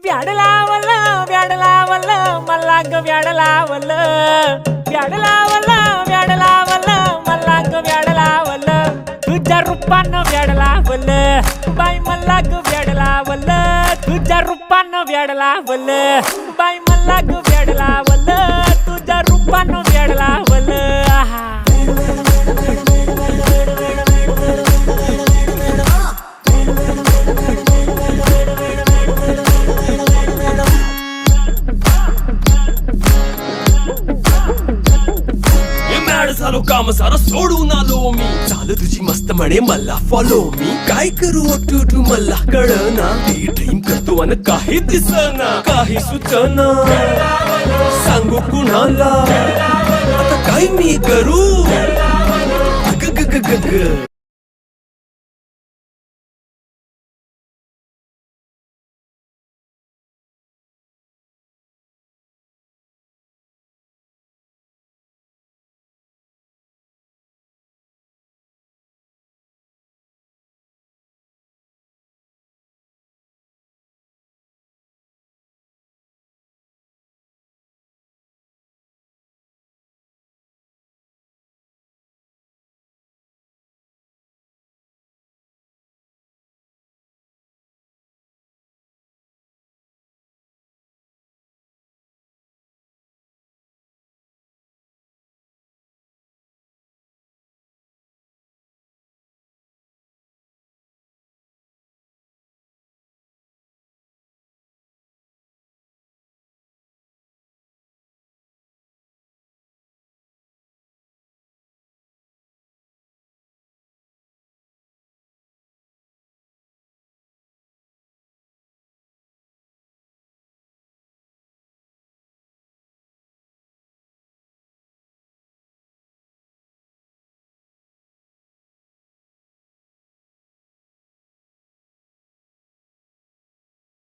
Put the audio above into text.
व्याड लावलं व्याड लावलं मला ग व्याड लावलं व्याड लावलं व्याड लावलं मला ग व्याड लावलं तुझ्या रूपानं व्याड लावलं बाई मला ग व्याड लावलं तुझ्या रूपानं व्याड लावलं बाई मला ग व्याड लावलं तुझ्या रूपानं व्याड लावलं आहा झालो काम सारं सोडून आलो मी चाल तुझी मस्त म्हणे मला फॉलो मी काय करू टू मला कळना ती ड्रीम करतो आणि काही दिसना काही सुचना सांगू कुणाला आता काय मी करू ग ग ग ग ग